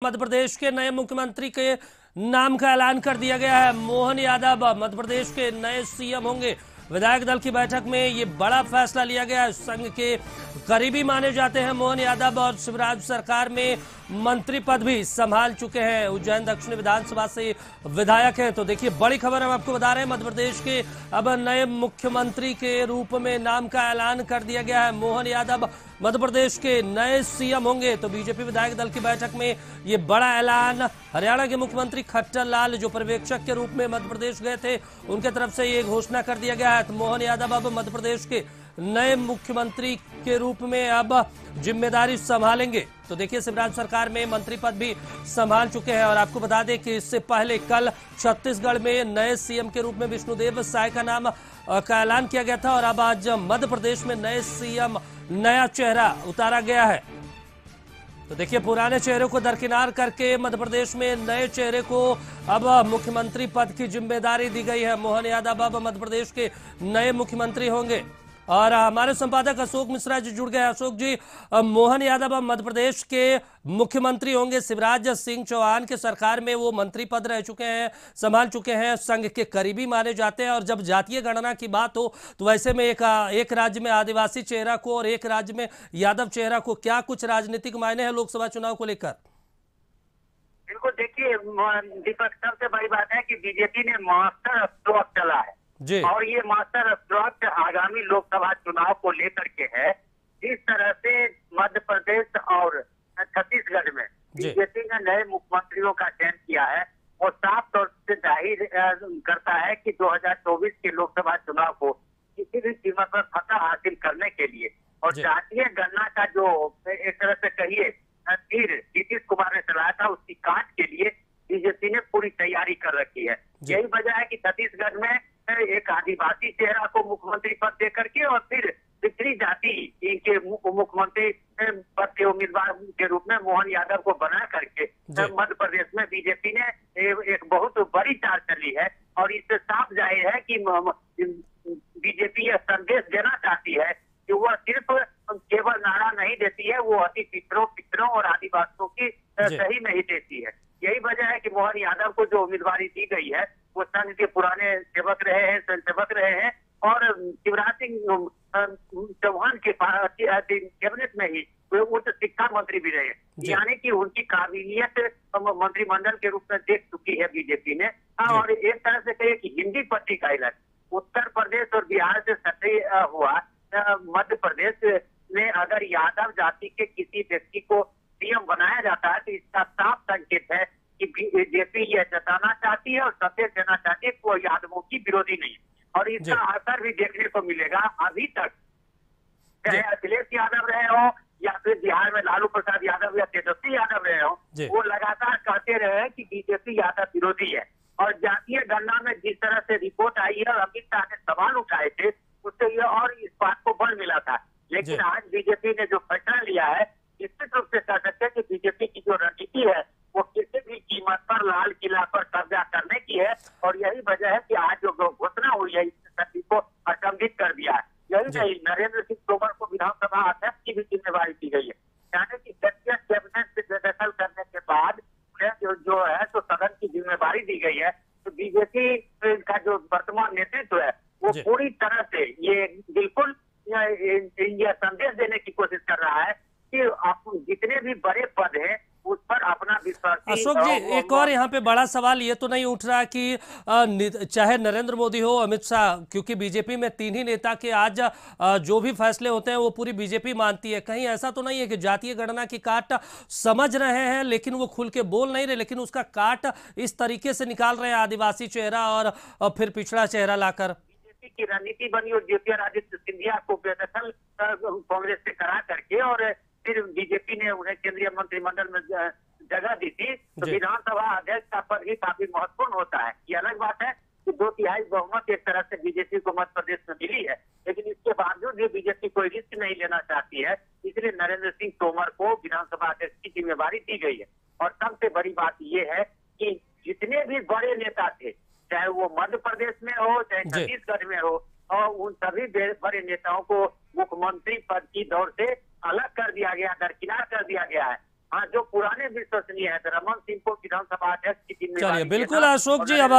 मध्य प्रदेश के नए मुख्यमंत्री के नाम का ऐलान कर दिया गया है। मोहन यादव मध्य प्रदेश के नए सीएम होंगे। विधायक दल की बैठक में ये बड़ा फैसला लिया गया है। संघ के करीबी माने जाते हैं मोहन यादव और शिवराज सरकार में मंत्री पद भी संभाल चुके हैं। उज्जैन दक्षिण विधानसभा से विधायक हैं। तो देखिए, बड़ी खबर हम आपको बता रहे हैं, मध्य प्रदेश के अब नए मुख्यमंत्री के रूप में नाम का ऐलान कर दिया गया है। मोहन यादव मध्य प्रदेश के नए सीएम होंगे। तो बीजेपी विधायक दल की बैठक में ये बड़ा ऐलान हरियाणा के मुख्यमंत्री खट्टर लाल, जो पर्यवेक्षक के रूप में मध्य प्रदेश गए थे, उनके तरफ से ये घोषणा कर दिया गया है। तो मोहन यादव अब मध्य प्रदेश के नए मुख्यमंत्री के रूप में अब जिम्मेदारी संभालेंगे। तो देखिए, शिवराज सरकार में मंत्री पद भी संभाल चुके हैं। और आपको बता दें कि इससे पहले कल छत्तीसगढ़ में नए सीएम के रूप में विष्णुदेव साय का नाम का ऐलान किया गया था। और अब आज मध्य प्रदेश में नए सीएम, नया चेहरा उतारा गया है। तो देखिए, पुराने चेहरे को दरकिनार करके मध्य प्रदेश में नए चेहरे को अब मुख्यमंत्री पद की जिम्मेदारी दी गई है। मोहन यादव अब मध्य प्रदेश के नए मुख्यमंत्री होंगे। और हमारे संपादक अशोक मिश्रा जी जुड़ गए। अशोक जी, मोहन यादव अब मध्य प्रदेश के मुख्यमंत्री होंगे। शिवराज सिंह चौहान के सरकार में वो मंत्री पद रह चुके हैं, संभाल चुके हैं, संघ के करीबी माने जाते हैं। और जब जातीय गणना की बात हो तो वैसे में एक राज्य में आदिवासी चेहरा को और एक राज्य में यादव चेहरा को क्या कुछ राजनीतिक मायने हैं लोकसभा चुनाव को लेकर? बिल्कुल, देखिए दीपक, सबसे बड़ी बात है कि बीजेपी ने मास्टर स्ट्रोक चला है जी। और ये मास्टर स्ट्रोक आगामी लोकसभा चुनाव को लेकर के है। जिस तरह से मध्य प्रदेश और छत्तीसगढ़ में बीजेपी ने नए मुख्यमंत्रियों का चयन किया है, और साफ तौर से जाहिर करता है कि 2024 के लोकसभा चुनाव को किसी भी कीमत पर फतह हासिल करने के लिए और जातीय गणना का जो एक तरह से कहिए तीर नीतीश कुमार ने चलाया था, उसकी काट के लिए बीजेपी ने पूरी तैयारी कर रखी है। यही वजह है कि छत्तीसगढ़ में एक आदिवासी चेहरा को मुख्यमंत्री पद दे करके और फिर पिछड़ी जाति के मुख्यमंत्री पद के उम्मीदवार के रूप में मोहन यादव को बना करके मध्य प्रदेश में बीजेपी ने एक बहुत बड़ी चाल चली है। और इससे साफ जाहिर है कि बीजेपी यह संदेश देना चाहती है कि वह सिर्फ केवल नारा नहीं देती है, वो अति पिछड़ों और आदिवासियों की सही नहीं देती है। यही वजह है कि मोहन यादव को जो उम्मीदवारी दी गई है, वो संघ के पुराने सेवक रहे हैं, स्वयंसेवक रहे हैं, और शिवराज सिंह चौहान के कैबिनेट में ही उच्च शिक्षा मंत्री भी रहे, यानी कि उनकी काबिलियत मंत्रिमंडल के रूप में देख चुकी है बीजेपी ने। और एक तरह से कहिए कि हिंदी पट्टी का इलाज उत्तर प्रदेश और बिहार से सटे हुआ मध्य प्रदेश में अगर यादव जाति के किसी व्यक्ति को सीएम बनाया जाता है, तो इसका साफ संकेत है कि बीजेपी यह जताना चाहती है और संदेश देना चाहती है कि वो यादवों की विरोधी नहीं है। और इसका असर भी देखने को मिलेगा। अभी तक चाहे अखिलेश यादव रहे हो या फिर बिहार में लालू प्रसाद यादव या तेजस्वी यादव रहे हो, वो लगातार कहते रहे हैं कि बीजेपी यादव विरोधी है। और जातीय गणना में जिस तरह से रिपोर्ट आई है और अमित शाह ने सवाल उठाए थे, उससे यह और इस बात को बल मिला था। लेकिन आज बीजेपी ने जो फैसला लिया है, निश्चित रूप से कह सकते हैं कि बीजेपी की जो रणनीति है वो किसी भी कीमत पर लाल किला पर कब्जा करने की है। और यही वजह है कि आज जो घोषणा हुई है, इसने सभी को अचंभित कर दिया है। यही नहीं, नरेंद्र सिंह तोमर को विधानसभा अध्यक्ष की भी जिम्मेवारी दी गई है, यानी कि कैबिनेट से बेदखल करने के बाद जो है तो सदन की जिम्मेवारी दी गई है। तो बीजेपी का जो वर्तमान नेतृत्व है वो पूरी तरह से ये बिल्कुल यह संदेश देने की कोशिश कर रहा है कि आप जितने भी बड़े पद हैं उस पर अपना विश्वास। अशोक जी, एक और यहाँ पे बड़ा सवाल ये तो नहीं उठ रहा कि चाहे नरेंद्र मोदी हो, अमित शाह, क्योंकि बीजेपी में तीन ही नेता के आज जो भी फैसले होते हैं वो पूरी बीजेपी मानती है। कहीं ऐसा तो नहीं है कि जातीय गणना की काट समझ रहे हैं लेकिन वो खुल के बोल नहीं रहे, लेकिन उसका काट इस तरीके से निकाल रहे हैं आदिवासी चेहरा और फिर पिछड़ा चेहरा लाकर? बीजेपी की रणनीति बनी और ज्योतिरादित्य सिंधिया को बेदखल कांग्रेस से करा करके और फिर बीजेपी ने उन्हें केंद्रीय मंत्रिमंडल में जगह दी थी। तो विधानसभा अध्यक्ष का पद भी काफी महत्वपूर्ण होता है। ये अलग बात है कि 2/3 बहुमत एक तरह से बीजेपी को मध्य प्रदेश में मिली है, लेकिन इसके बावजूद भी बीजेपी कोई रिस्क नहीं लेना चाहती है। इसलिए नरेंद्र सिंह तोमर को विधानसभा अध्यक्ष की जिम्मेवारी दी गई है। और सबसे बड़ी बात ये है कि जितने भी बड़े नेता थे, चाहे वो मध्य प्रदेश में हो चाहे छत्तीसगढ़ में हो, और उन सभी बड़े नेताओं को मुख्यमंत्री पद की दौड़ से अलग कर दिया गया, दरकिनार कर दिया गया है। हाँ, जो पुराने विश्वसनीय है, रमन सिंह को विधानसभा अध्यक्ष की जिम्मेदारी चलिए, बिल्कुल देना अशोक जी, और अब